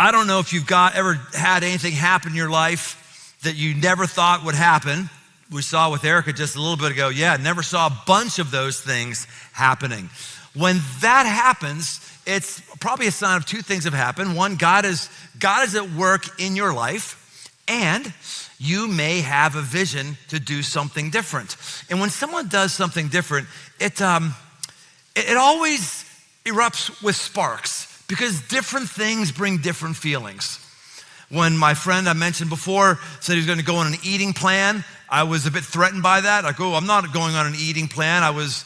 I don't know if you've ever had anything happen in your life that you never thought would happen. We saw with Erica just a little bit ago. Yeah, never saw a bunch of those things happening. When that happens, it's probably a sign of two things have happened. One, God is at work in your life, and you may have a vision to do something different. And when someone does something different, it always erupts with sparks, because different things bring different feelings. When my friend I mentioned before said he was going to go on an eating plan, I was a bit threatened by that. I go, I'm not going on an eating plan. I was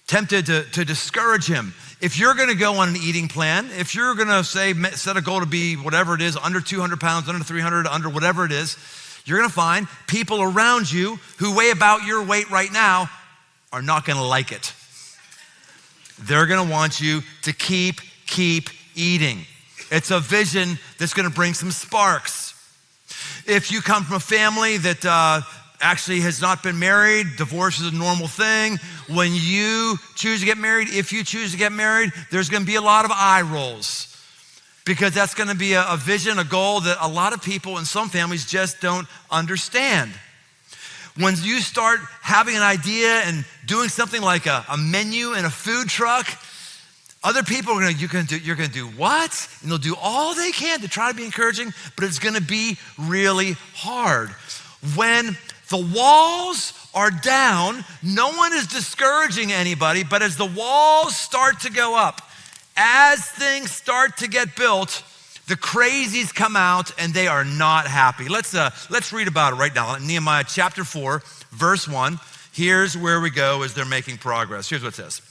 tempted to discourage him. If you're going to go on an eating plan, if you're going to set a goal to be whatever it is, under 200 pounds, under 300, under whatever it is, you're going to find people around you who weigh about your weight right now are not going to like it. They're going to want you to keep eating. It's a vision that's going to bring some sparks. If you come from a family that actually has not been married, divorce is a normal thing. When you choose to get married, if you choose to get married, there's going to be a lot of eye rolls, because that's going to be a vision, a goal that a lot of people in some families just don't understand. When you start having an idea and doing something like a menu in a food truck, other people are you're going to do what? And they'll do all they can to try to be encouraging, but it's going to be really hard. When the walls are down, no one is discouraging anybody, but as the walls start to go up, as things start to get built, the crazies come out and they are not happy. Let's read about it right now. In Nehemiah chapter 4, verse 1, here's where we go as they're making progress. Here's what it says.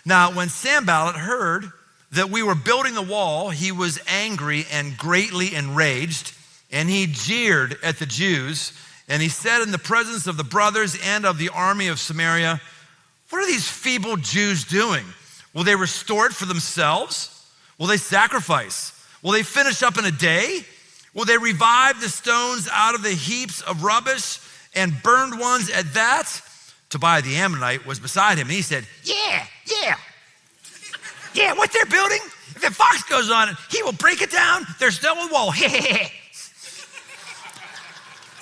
Now, when Sanballat heard that we were building the wall, he was angry and greatly enraged, and he jeered at the Jews, and he said in the presence of the brothers and of the army of Samaria, what are these feeble Jews doing? Will they restore it for themselves? Will they sacrifice? Will they finish up in a day? Will they revive the stones out of the heaps of rubbish and burned ones at that? Tobiah the Ammonite was beside him, and he said, yeah, what they're building, if a fox goes on it, he will break it down. There's no wall. It's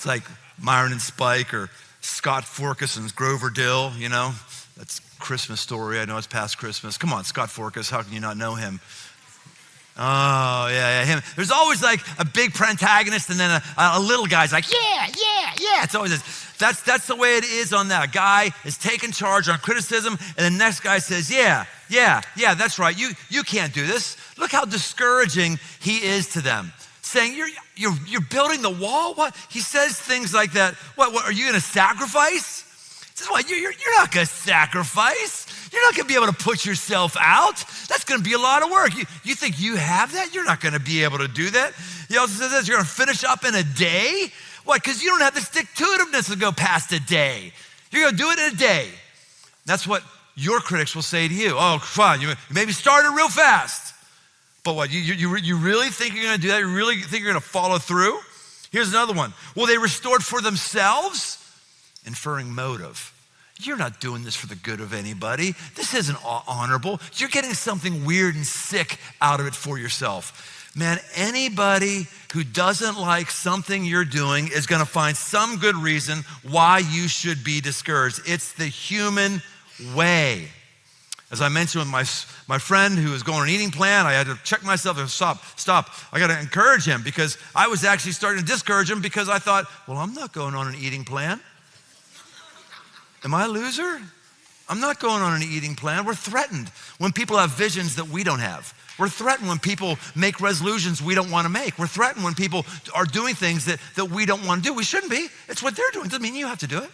like Myron and Spike or Scott Forkison's Grover Dill, you know. That's a Christmas story. I know it's past Christmas. Come on, Scott Forkis, how can you not know him? Oh, yeah, him. There's always like a big protagonist and then a little guy's like, yeah. It's always this. That's the way it is on that. A guy is taking charge on criticism, and the next guy says, yeah, that's right. You can't do this. Look how discouraging he is to them. Saying, you're building the wall? What? He says things like that. What are you going to sacrifice? He says, what, you're not going to sacrifice. You're not going to be able to put yourself out. That's going to be a lot of work. You think you have that? You're not going to be able to do that. He also says this, you're going to finish up in a day? What, because you don't have the stick-to-itiveness to go past a day. You're going to do it in a day. That's what your critics will say to you. Oh, fine, you maybe started real fast. But what, you really think you're going to do that? You really think you're going to follow through? Here's another one. Will they restore it for themselves? Inferring motive. You're not doing this for the good of anybody. This isn't honorable. You're getting something weird and sick out of it for yourself. Man, anybody who doesn't like something you're doing is going to find some good reason why you should be discouraged. It's the human way. As I mentioned with my friend who was going on an eating plan, I had to check myself and stop. I got to encourage him, because I was actually starting to discourage him, because I thought, well, I'm not going on an eating plan. Am I a loser? I'm not going on an eating plan. We're threatened when people have visions that we don't have. We're threatened when people make resolutions we don't want to make. We're threatened when people are doing things that we don't want to do. We shouldn't be. It's what they're doing. It doesn't mean you have to do it.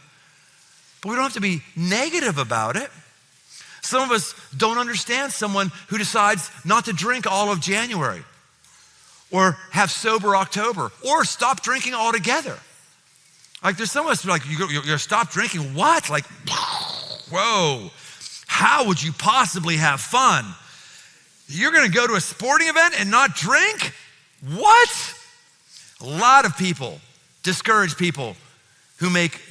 But we don't have to be negative about it. Some of us don't understand someone who decides not to drink all of January, or have sober October, or stop drinking altogether. Like there's some of us like, you're stop drinking, what? Like, whoa, how would you possibly have fun? You're gonna go to a sporting event and not drink? What? A lot of people discourage people who make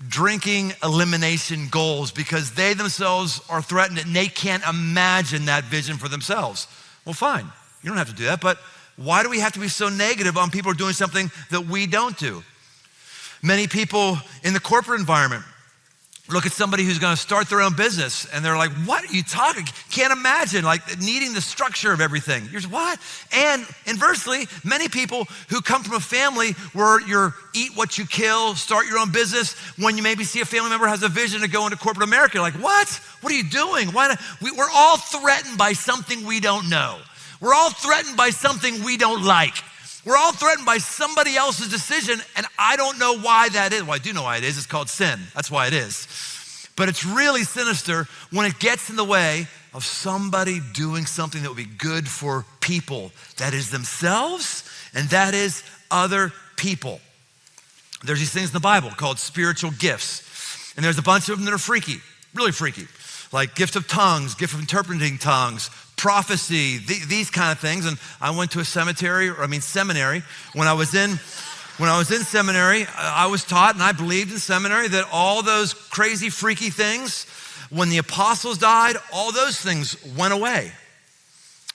drinking elimination goals because they themselves are threatened and they can't imagine that vision for themselves. Well, fine, you don't have to do that, but Why do we have to be so negative on people who are doing something that we don't do? Many people in the corporate environment look at somebody who's going to start their own business and they're like, what are you talking? Can't imagine, like needing the structure of everything. You're what? And inversely, many people who come from a family where you're eat what you kill, start your own business, when you maybe see a family member has a vision to go into corporate America, you're like, what? What are you doing? Why not? We're all threatened by something we don't know. We're all threatened by something we don't like. We're all threatened by somebody else's decision, and I don't know why that is. Well, I do know why it is. It's called sin. That's why it is. But it's really sinister when it gets in the way of somebody doing something that would be good for people. That is themselves, and that is other people. There's these things in the Bible called spiritual gifts. And there's a bunch of them that are freaky, really freaky. Like gift of tongues, gift of interpreting tongues, prophecy, these kind of things. And I went to a seminary. When I was in seminary, I was taught, and I believed in seminary, that all those crazy, freaky things, when the apostles died, all those things went away.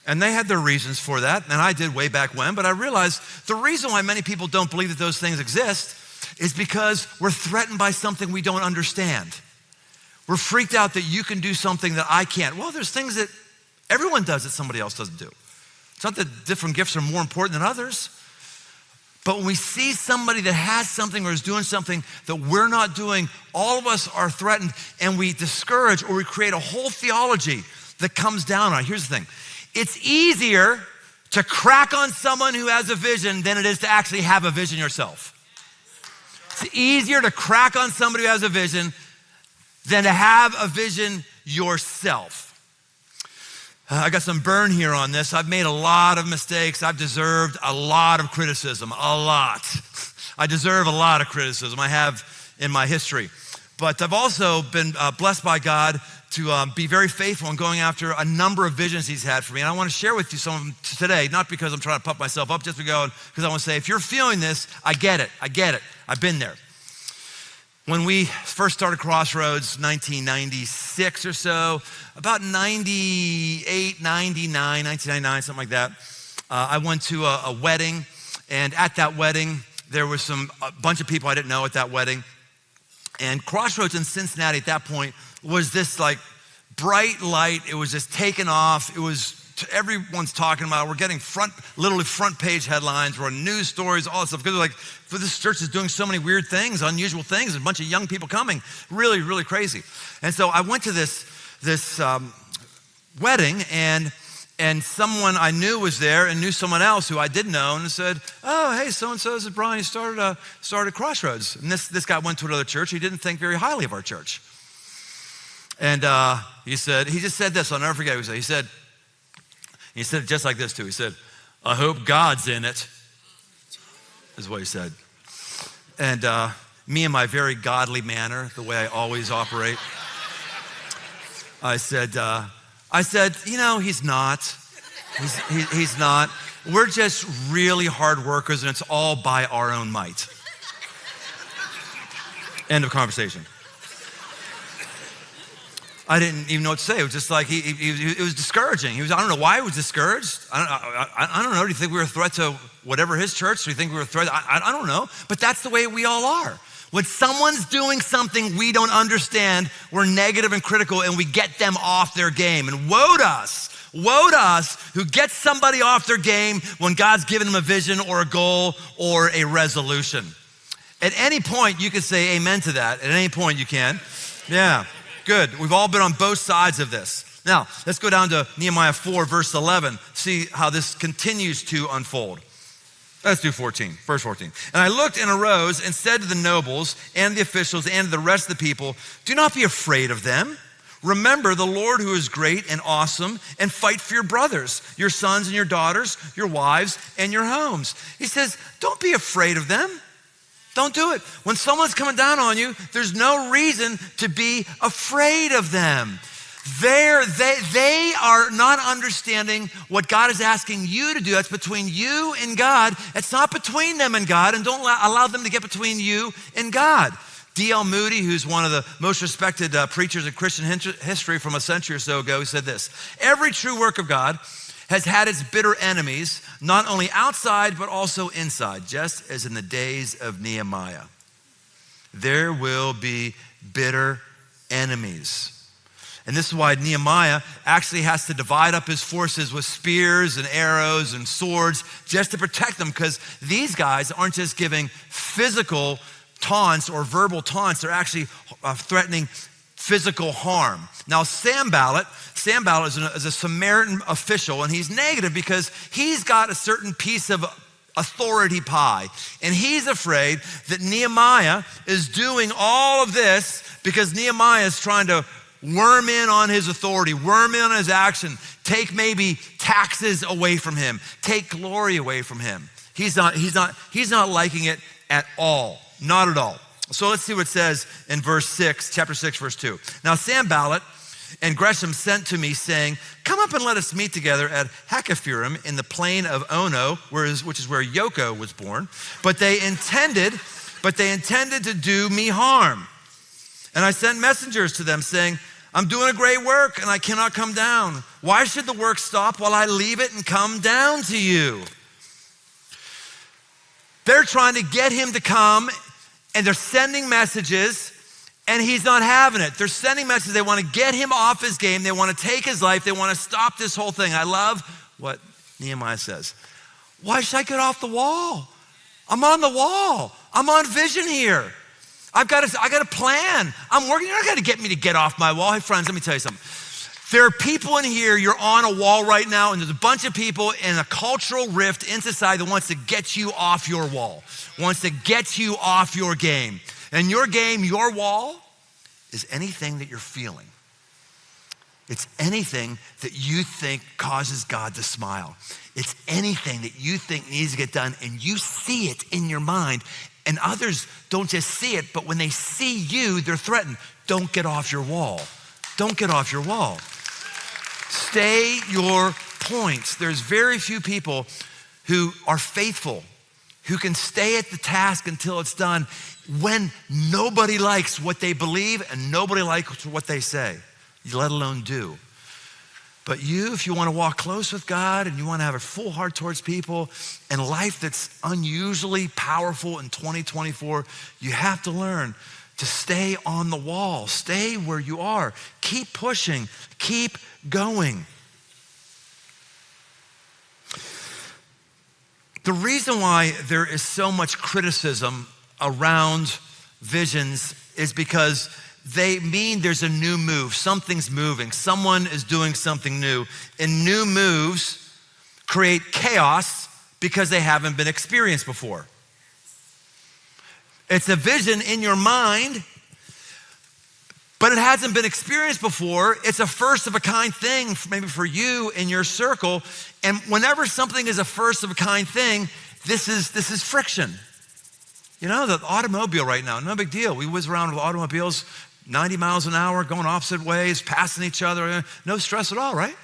And they had their reasons for that, and I did way back when, but I realized the reason why many people don't believe that those things exist is because we're threatened by something we don't understand. We're freaked out that you can do something that I can't. Well, there's things that everyone does that somebody else doesn't do. It's not that different gifts are more important than others. But when we see somebody that has something or is doing something that we're not doing, all of us are threatened, and we discourage or we create a whole theology that comes down on it. Here's the thing. It's easier to crack on someone who has a vision than it is to actually have a vision yourself. It's easier to crack on somebody who has a vision than to have a vision yourself. I got some burn here on this. I've made a lot of mistakes. I've deserved a lot of criticism, a lot. I deserve a lot of criticism. I have in my history. But I've also been blessed by God to be very faithful in going after a number of visions he's had for me. And I want to share with you some of them today, not because I'm trying to pump myself up, just because I want to say, if you're feeling this, I get it. I've been there. When we first started Crossroads, 1996 or so, about 98, 99, 1999, something like that, I went to a wedding, and at that wedding, there was a bunch of people I didn't know at that wedding. And Crossroads in Cincinnati at that point was this like bright light. It was just taking off. It was, everyone's talking about it. We're getting literally front page headlines. We're on news stories, all that stuff. Because like, for this church is doing so many weird things, unusual things, and a bunch of young people coming. Really, really crazy. And so I went to this wedding, and someone I knew was there and knew someone else who I didn't know, and said, oh, hey, so-and-so, this is Brian. He started Crossroads. And this guy went to another church. He didn't think very highly of our church. And he just said this, I'll never forget what he said. He said it just like this too. He said, I hope God's in it, is what he said. And me in my very godly manner, the way I always operate, I said, you know, he's not. He's not. We're just really hard workers, and it's all by our own might. End of conversation. I didn't even know what to say. It was just like, it was discouraging. I don't know why he was discouraged. I don't know. Do you think we were a threat to whatever his church? Do you think we were a threat? I don't know. But that's the way we all are. When someone's doing something we don't understand, we're negative and critical, and we get them off their game. And woe to us who gets somebody off their game when God's given them a vision or a goal or a resolution. At any point, you can say amen to that. At any point, you can. Yeah. Good. We've all been on both sides of this. Now, let's go down to Nehemiah 4, verse 11, see how this continues to unfold. Let's do 14, verse 14. And I looked and arose and said to the nobles and the officials and the rest of the people, do not be afraid of them. Remember the Lord who is great and awesome, and fight for your brothers, your sons and your daughters, your wives and your homes. He says, don't be afraid of them. Don't do it. When someone's coming down on you, there's no reason to be afraid of them. They are not understanding what God is asking you to do. That's between you and God. It's not between them and God, and don't allow them to get between you and God. D.L. Moody, who's one of the most respected preachers in Christian history from a century or so ago, he said this: every true work of God has had its bitter enemies, not only outside, but also inside, just as in the days of Nehemiah. There will be bitter enemies. And this is why Nehemiah actually has to divide up his forces with spears and arrows and swords just to protect them, because these guys aren't just giving physical taunts or verbal taunts, they're actually threatening physical harm. Now, Sanballat is a Samaritan official, and he's negative because he's got a certain piece of authority pie. And he's afraid that Nehemiah is doing all of this because Nehemiah is trying to worm in on his authority, worm in on his action, take maybe taxes away from him, take glory away from him. He's not liking it at all, not at all. So let's see what it says in chapter 6, verse 2. Now Sanballat and Geshem sent to me saying, come up and let us meet together at Hakkephirim in the plain of Ono, which is where Yoko was born. But they intended to do me harm. And I sent messengers to them saying, I'm doing a great work and I cannot come down. Why should the work stop while I leave it and come down to you? They're trying to get him to come, and they're sending messages, and he's not having it. They're sending messages. They want to get him off his game. They want to take his life. They want to stop this whole thing. I love what Nehemiah says. Why should I get off the wall? I'm on the wall. I'm on vision here. I got a plan. I'm working. You're not going to get me to get off my wall. Hey, friends, let me tell you something. There are people in here, you're on a wall right now, and there's a bunch of people in a cultural rift in society that wants to get you off your wall, wants to get you off your game. And your game, your wall, is anything that you're feeling. It's anything that you think causes God to smile. It's anything that you think needs to get done, and you see it in your mind. And others don't just see it, but when they see you, they're threatened. Don't get off your wall. Don't get off your wall. Stay your points. There's very few people who are faithful, who can stay at the task until it's done when nobody likes what they believe and nobody likes what they say, let alone do. But you, if you want to walk close with God and you want to have a full heart towards people and life that's unusually powerful in 2024, you have to learn to stay on the wall. Stay where you are. Keep pushing. Keep going. The reason why there is so much criticism around visions is because they mean there's a new move. Something's moving. Someone is doing something new. And new moves create chaos because they haven't been experienced before. It's a vision in your mind, but it hasn't been experienced before. It's a first of a kind thing, maybe for you in your circle. And whenever something is a first of a kind thing, this is friction. You know, the automobile right now, no big deal. We whiz around with automobiles, 90 miles an hour, going opposite ways, passing each other. No stress at all, right?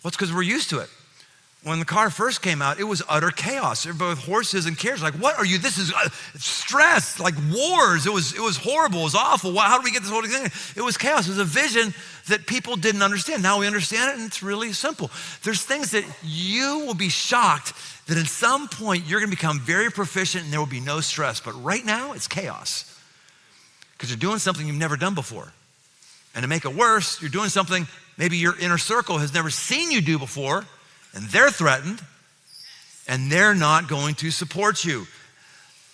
Well, it's because we're used to it. When the car first came out, it was utter chaos. Everybody with horses and carriages, like, what are you? This is stress, like wars. It was horrible. It was awful. How do we get this whole thing? It was chaos. It was a vision that people didn't understand. Now we understand it, and it's really simple. There's things that you will be shocked that at some point you're going to become very proficient and there will be no stress. But right now, it's chaos because you're doing something you've never done before. And to make it worse, you're doing something maybe your inner circle has never seen you do before, and they're threatened, and they're not going to support you.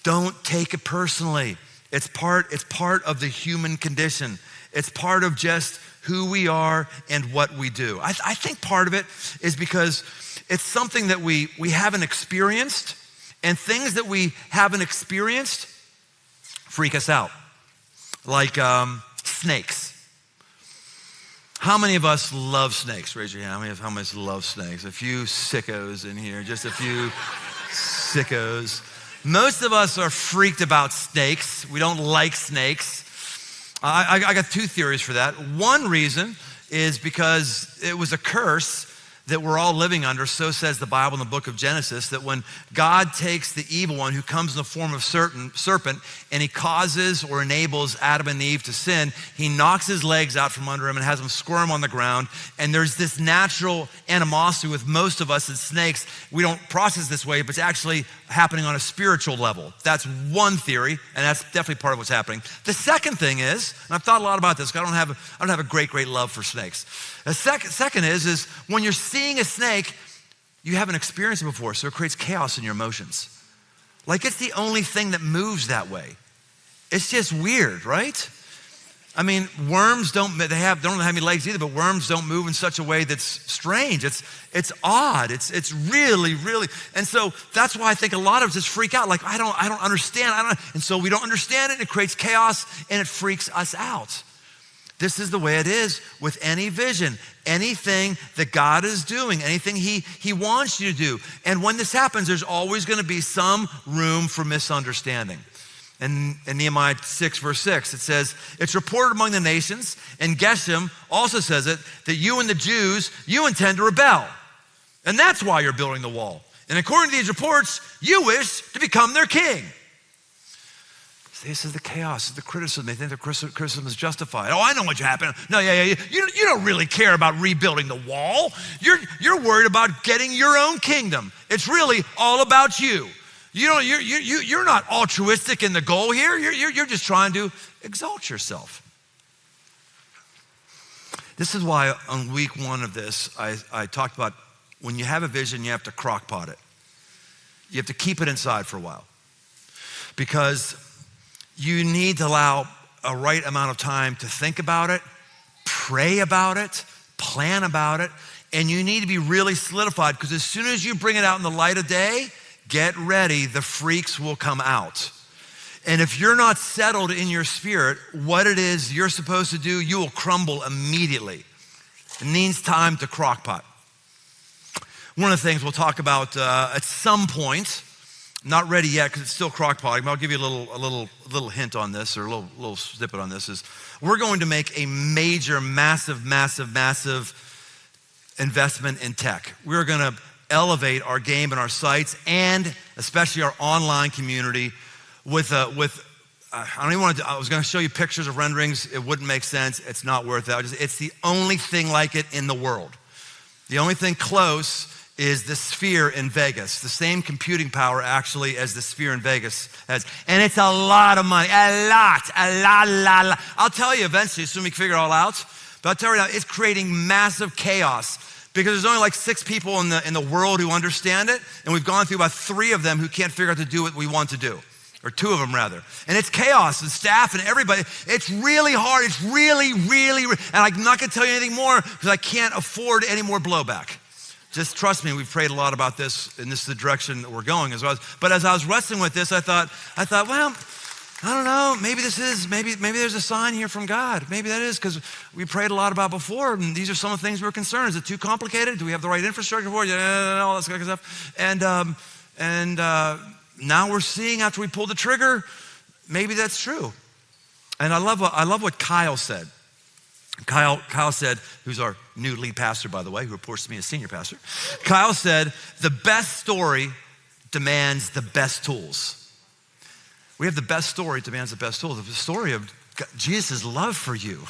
Don't take it personally. It's part of the human condition. It's part of just who we are and what we do. I think part of it is because it's something that we haven't experienced, and things that we haven't experienced freak us out. Like snakes. How many of us love snakes? Raise your hand. How many of us love snakes? A few sickos in here, just a few sickos. Most of us are freaked about snakes. We don't like snakes. I got two theories for that. One reason is because it was a curse that we're all living under, so says the Bible in the book of Genesis, that when God takes the evil one who comes in the form of serpent and he causes or enables Adam and Eve to sin, he knocks his legs out from under him and has them squirm on the ground. And there's this natural animosity with most of us as snakes. We don't process this way, but it's actually happening on a spiritual level. That's one theory, and that's definitely part of what's happening. The second thing is, and I've thought a lot about this, because I don't have a great love for snakes. The second is when you're seeing a snake, you haven't experienced it before, so it creates chaos in your emotions. Like it's the only thing that moves that way. It's just weird, right? I mean, worms they don't have any legs either, but worms don't move in such a way that's strange. It's odd. It's really, really, and so that's why I think a lot of us just freak out. Like I don't understand. And so we don't understand it. And it creates chaos and it freaks us out. This is the way it is with any vision, anything that God is doing, anything he wants you to do. And when this happens, there's always going to be some room for misunderstanding. And in Nehemiah 6, verse 6, it says, it's reported among the nations, and Geshem also says it, that you and the Jews, you intend to rebel. And that's why you're building the wall. And according to these reports, you wish to become their king. This is the chaos, the criticism. They think the criticism is justified. Oh, I know what happened. No, yeah. You don't really care about rebuilding the wall. You're worried about getting your own kingdom. It's really all about you. You're not altruistic in the goal here. You're just trying to exalt yourself. This is why on week 1 of this, I talked about when you have a vision, you have to crock pot it. You have to keep it inside for a while. Because you need to allow a right amount of time to think about it, pray about it, plan about it, and you need to be really solidified because as soon as you bring it out in the light of day, get ready, the freaks will come out. And if you're not settled in your spirit, what it is you're supposed to do, you will crumble immediately. It needs time to crock pot. One of the things we'll talk about at some point, not ready yet because it's still crock potting, but I'll give you a little hint on this or a little snippet on this is we're going to make a major, massive investment in tech. We're going to elevate our game and our sites and especially our online community with I was going to show you pictures of renderings. It wouldn't make sense. It's not worth it. It's the only thing like it in the world. The only thing close is the Sphere in Vegas. The same computing power actually as the Sphere in Vegas has. And it's a lot of money, a lot. I'll tell you eventually, soon we can figure it all out. But I'll tell you right now, it's creating massive chaos because there's only like 6 people in the world who understand it. And we've gone through about 3 of them who can't figure out to do what we want to do. Or 2 of them rather. And it's chaos and staff and everybody. It's really hard. It's really, and I'm not gonna tell you anything more because I can't afford any more blowback. Just trust me, we've prayed a lot about this, and this is the direction that we're going as well. But as I was wrestling with this, I thought, well, I don't know, maybe there's a sign here from God. Maybe that is because we prayed a lot about before, and these are some of the things we're concerned. Is it too complicated? Do we have the right infrastructure for it? Yeah, all that kind of stuff. And now we're seeing after we pulled the trigger, maybe that's true. And I love what Kyle said. Kyle said, who's our new lead pastor, by the way, who reports to me as senior pastor. Kyle said, the best story demands the best tools. We have the best story demands the best tools. The story of Jesus' love for you.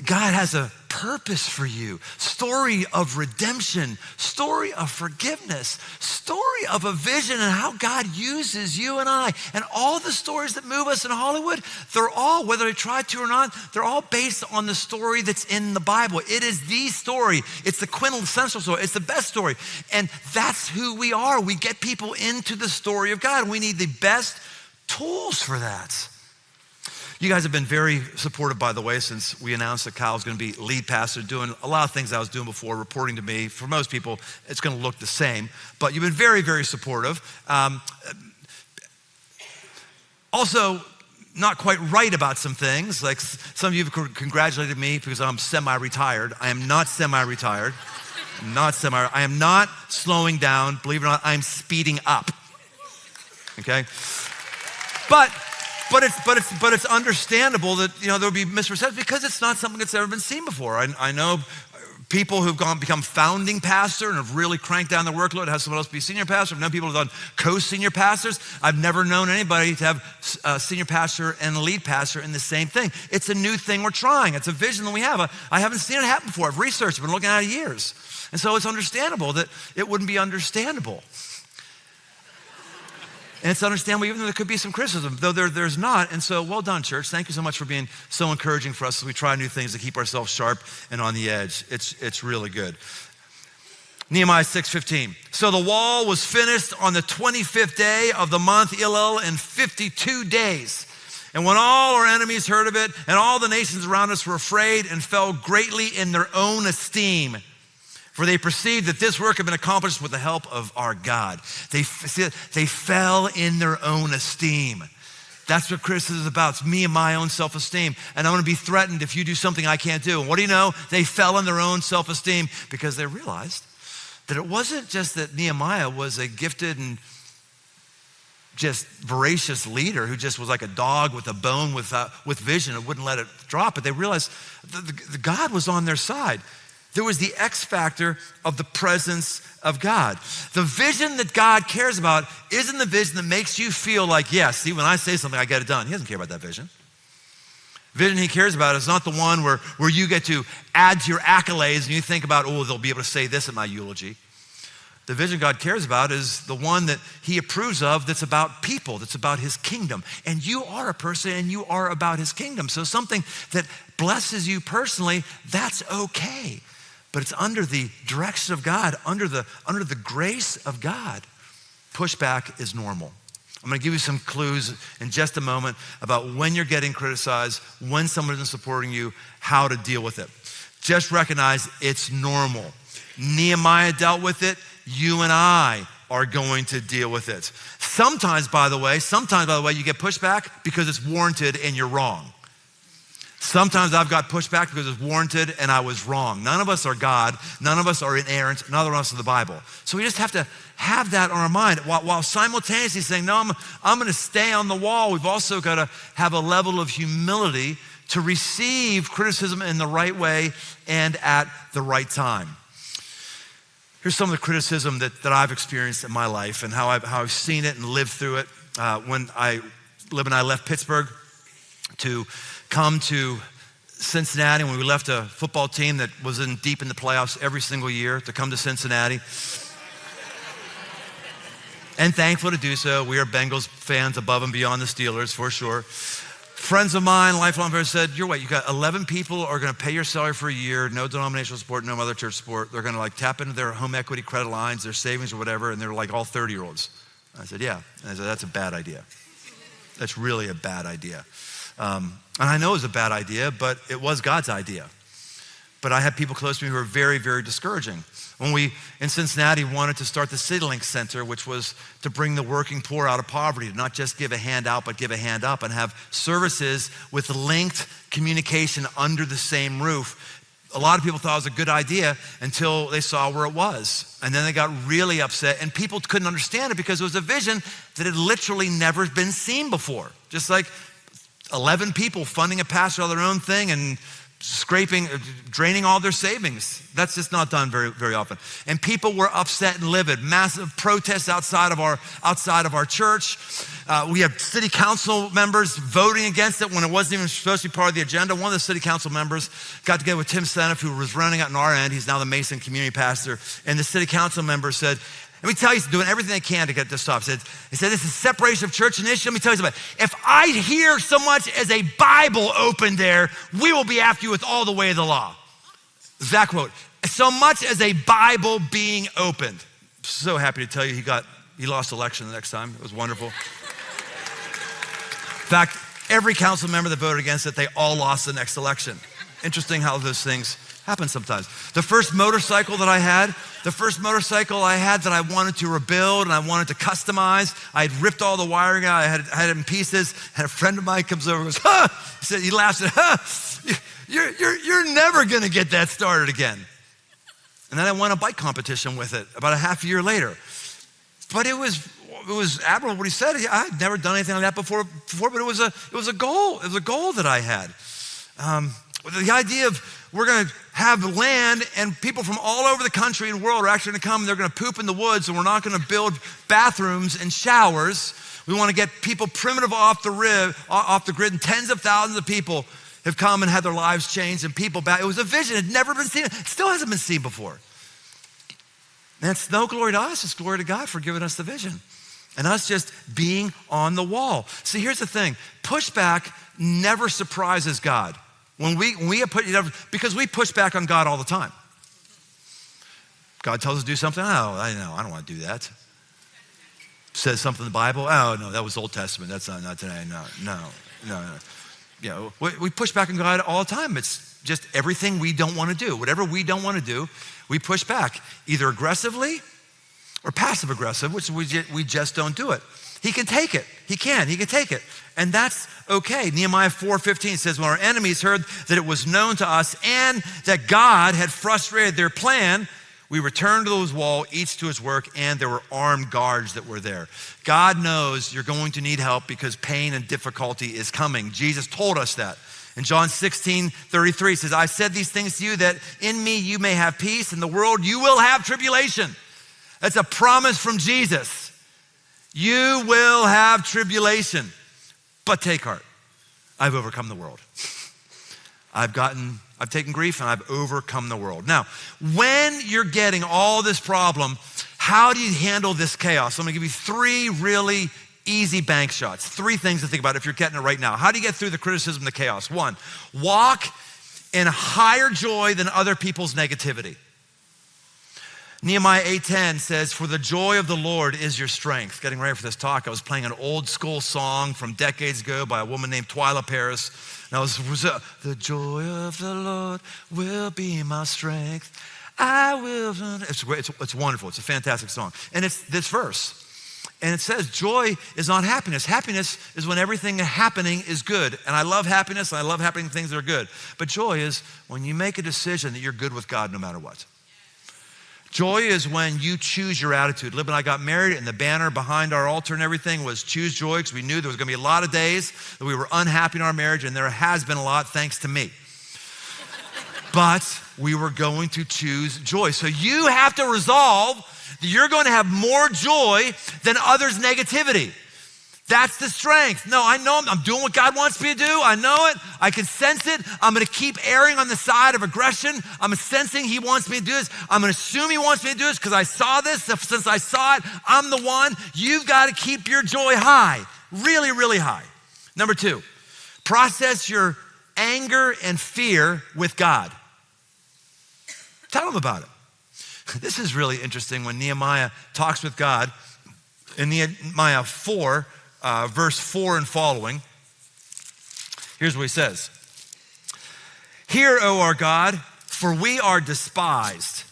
God has a purpose for you. Story of redemption, story of forgiveness, story of a vision and how God uses you and I. And all the stories that move us in Hollywood, they're all, whether they try to or not, they're all based on the story that's in the Bible. It is the story. It's the quintessential story. It's the best story. And that's who we are. We get people into the story of God. We need the best tools for that. You guys have been very supportive, by the way, since we announced that Kyle's going to be lead pastor, doing a lot of things I was doing before, reporting to me. For most people, it's going to look the same, but you've been very, very supportive. Also, not quite right about some things. Like some of you have congratulated me because I'm semi-retired. I am not semi-retired. I am not slowing down. Believe it or not, I'm speeding up. Okay? But it's understandable that there'll be misperceptions because it's not something that's ever been seen before. I know people who've become founding pastor and have really cranked down their workload, have someone else be senior pastor. I've known people who've done co-senior pastors. I've never known anybody to have a senior pastor and a lead pastor in the same thing. It's a new thing we're trying. It's a vision that we have. I haven't seen it happen before. I've researched, I've been looking at it years. And so it's understandable that it wouldn't be understandable. And it's understandable even though there could be some criticism, though there's not. And so well done, church. Thank you so much for being so encouraging for us as we try new things to keep ourselves sharp and on the edge. It's really good. Nehemiah 6:15. So the wall was finished on the 25th day of the month Elul in 52 days. And when all our enemies heard of it and all the nations around us were afraid and fell greatly in their own esteem, for they perceived that this work had been accomplished with the help of our God. They fell in their own esteem. That's what criticism is about. It's me and my own self-esteem. And I'm gonna be threatened if you do something I can't do. And what do you know? They fell in their own self-esteem because they realized that it wasn't just that Nehemiah was a gifted and just voracious leader who just was like a dog with a bone with vision and wouldn't let it drop, but they realized the God was on their side. There was the X factor of the presence of God. The vision that God cares about isn't the vision that makes you feel like, yeah, see, when I say something, I get it done. He doesn't care about that vision. Vision he cares about is not the one where you get to add to your accolades and you think about, oh, they'll be able to say this at my eulogy. The vision God cares about is the one that he approves of that's about people, that's about his kingdom. And you are a person and you are about his kingdom. So something that blesses you personally, that's okay. But it's under the direction of God, under the grace of God. Pushback is normal. I'm gonna give you some clues in just a moment about when you're getting criticized, when someone isn't supporting you, how to deal with it. Just recognize it's normal. Nehemiah dealt with it. You and I are going to deal with it. Sometimes, by the way, you get pushback because it's warranted and you're wrong. Sometimes I've got pushback because it's warranted and I was wrong. None of us are God. None of us are inerrant. None of us are the Bible. So we just have to have that on our mind while simultaneously saying, no, I'm going to stay on the wall. We've also got to have a level of humility to receive criticism in the right way and at the right time. Here's some of the criticism that I've experienced in my life and how I've seen it and lived through it. When Lib and I left Pittsburgh to come to Cincinnati, when we left a football team that was deep in the playoffs every single year to come to Cincinnati. And thankful to do so. We are Bengals fans above and beyond the Steelers for sure. Friends of mine, lifelong friends said, you're what, you got 11 people are gonna pay your salary for a year, no denominational support, no other church support. They're gonna tap into their home equity credit lines, their savings or whatever, and they're like all 30-year-olds. I said, yeah. And I said, that's a bad idea. That's really a bad idea. And I know it was a bad idea, but it was God's idea. But I had people close to me who were very, very discouraging. When we, in Cincinnati, wanted to start the CityLink Center, which was to bring the working poor out of poverty, to not just give a hand out, but give a hand up and have services with linked communication under the same roof. A lot of people thought it was a good idea until they saw where it was. And then they got really upset and people couldn't understand it because it was a vision that had literally never been seen before. Just like 11 people funding a pastor on their own thing and draining all their savings. That's just not done very, very often. And people were upset and livid. Massive protests outside of our church. We have city council members voting against it when it wasn't even supposed to be part of the agenda. One of the city council members got together with Tim Seneff, who was running out on our end. He's now the Mason community pastor. And the city council member said, let me tell you, he's doing everything they can to get this stopped. He said, this is separation of church and issue. Let me tell you something. If I hear so much as a Bible open there, we will be after you with all the way of the law. That quote. So much as a Bible being opened. So happy to tell you he lost election the next time. It was wonderful. In fact, every council member that voted against it, they all lost the next election. Interesting how those things happen sometimes. The first motorcycle that I had that I wanted to rebuild and I wanted to customize, I had ripped all the wiring out, I had it in pieces, and a friend of mine comes over and goes, ha! He laughs and ha! You're never gonna get that started again. And then I won a bike competition with it about a half a year later. But it was admirable what he said. I had never done anything like that before, but it was a goal. It was a goal that I had. The idea of we're going to have land and people from all over the country and world are actually going to come and they're going to poop in the woods, and we're not going to build bathrooms and showers. We want to get people primitive off the grid, and tens of thousands of people have come and had their lives changed, and people back. It was a vision. It had never been seen. It still hasn't been seen before. And it's no glory to us. It's glory to God for giving us the vision and us just being on the wall. See, here's the thing. Pushback never surprises God. Because we push back on God all the time. God tells us to do something. Oh, I don't want to do that. Says something in the Bible. Oh, no, that was Old Testament. That's not today. No. You know, we push back on God all the time. It's just everything we don't want to do. Whatever we don't want to do, we push back, either aggressively or passive aggressive, which we just don't do it. He can take it. He can take it. And that's okay. Nehemiah 4:15 says, when our enemies heard that it was known to us and that God had frustrated their plan, we returned to those walls, each to his work, and there were armed guards that were there. God knows you're going to need help because pain and difficulty is coming. Jesus told us that. In John 16:33 says, I said these things to you that in me you may have peace. In the world you will have tribulation. That's a promise from Jesus. You will have tribulation, but take heart. I've overcome the world. I've taken grief and I've overcome the world. Now, when you're getting all this problem, how do you handle this chaos? I'm gonna give you 3 really easy bank shots. 3 things to think about if you're getting it right now. How do you get through the criticism, the chaos? 1, walk in higher joy than other people's negativity. Nehemiah 8:10 says, for the joy of the Lord is your strength. Getting ready for this talk, I was playing an old school song from decades ago by a woman named Twyla Paris. And the joy of the Lord will be my strength. I will. It's wonderful. It's a fantastic song. And it's this verse. And it says, joy is not happiness. Happiness is when everything happening is good. And I love happiness. And I love happening things that are good. But joy is when you make a decision that you're good with God no matter what. Joy is when you choose your attitude. Lib and I got married, and the banner behind our altar and everything was choose joy, because we knew there was gonna be a lot of days that we were unhappy in our marriage, and there has been a lot thanks to me. But we were going to choose joy. So you have to resolve that you're going to have more joy than others' negativity. That's the strength. No, I know I'm doing what God wants me to do. I know it. I can sense it. I'm going to keep erring on the side of aggression. I'm sensing he wants me to do this. I'm going to assume he wants me to do this because I saw this. Since I saw it, I'm the one. You've got to keep your joy high, really, really high. Number 2, process your anger and fear with God. Tell him about it. This is really interesting when Nehemiah talks with God in Nehemiah 4, verse 4 and following. Here's what he says. Hear, O our God, for we are despised.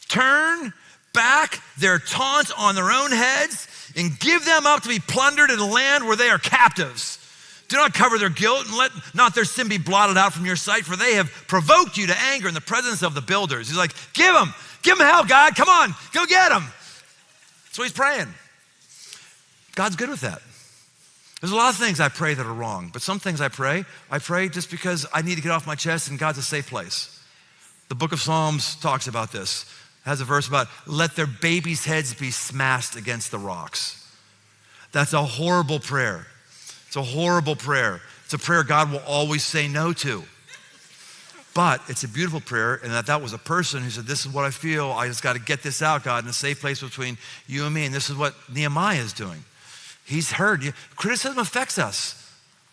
Turn back their taunts on their own heads and give them up to be plundered in a land where they are captives. Do not cover their guilt and let not their sin be blotted out from your sight, for they have provoked you to anger in the presence of the builders. He's like, give them hell, God. Come on, go get them. So he's praying. God's good with that. There's a lot of things I pray that are wrong, but some things I pray just because I need to get off my chest, and God's a safe place. The book of Psalms talks about this. It has a verse about let their babies' heads be smashed against the rocks. That's a horrible prayer. It's a horrible prayer. It's a prayer God will always say no to. But it's a beautiful prayer, and that was a person who said, this is what I feel. I just got to get this out, God, in a safe place between you and me. And this is what Nehemiah is doing. He's heard you. Criticism affects us.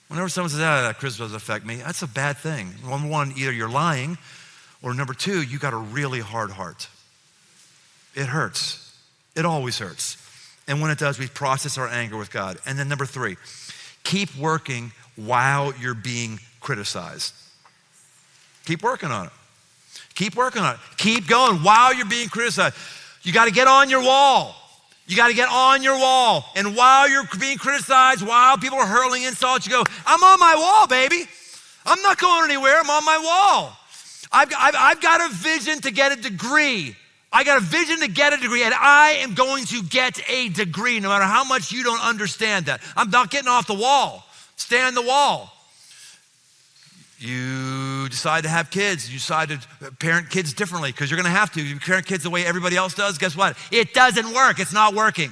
Whenever someone says, that criticism doesn't affect me, that's a bad thing. Number 1, either you're lying, or number 2, you got a really hard heart. It hurts. It always hurts. And when it does, we process our anger with God. And then number 3, keep working while you're being criticized. Keep working on it. Keep working on it. Keep going while you're being criticized. You got to get on your wall. You got to get on your wall. And while you're being criticized, while people are hurling insults, you go, I'm on my wall, baby. I'm not going anywhere. I'm on my wall. I've got a vision to get a degree. I got a vision to get a degree, and I am going to get a degree no matter how much you don't understand that. I'm not getting off the wall. Stay on the wall. You you decide to have kids, you decide to parent kids differently because you're gonna have to. You parent kids the way everybody else does, guess what? It doesn't work, it's not working.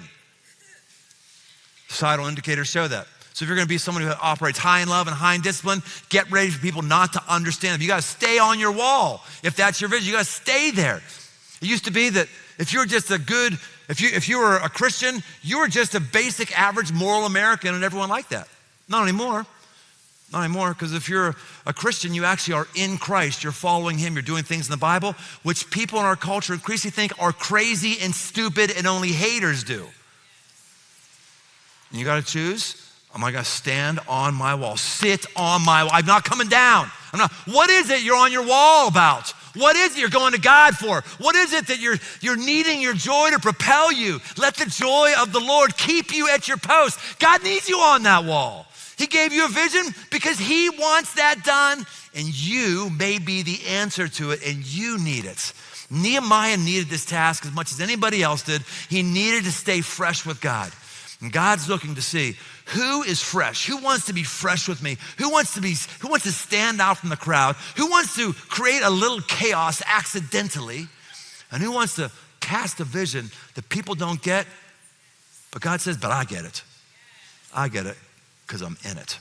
Societal indicators show that. So if you're gonna be someone who operates high in love and high in discipline, get ready for people not to understand. You gotta stay on your wall. If that's your vision, you gotta stay there. It used to be that if you were just if you were a Christian, you were just a basic, average, moral American and everyone liked that. Not anymore. Not anymore, because if you're a Christian, you actually are in Christ. You're following him. You're doing things in the Bible, which people in our culture increasingly think are crazy and stupid and only haters do. And you got to choose. Am I going to stand on my wall? Sit on my wall. I'm not coming down. What is it you're on your wall about? What is it you're going to God for? What is it that you're needing your joy to propel you? Let the joy of the Lord keep you at your post. God needs you on that wall. He gave you a vision because he wants that done, and you may be the answer to it, and you need it. Nehemiah needed this task as much as anybody else did. He needed to stay fresh with God. And God's looking to see who is fresh, who wants to be fresh with me, who wants to stand out from the crowd, who wants to create a little chaos accidentally, and who wants to cast a vision that people don't get, but God says, but I get it. I get it. Because I'm in it.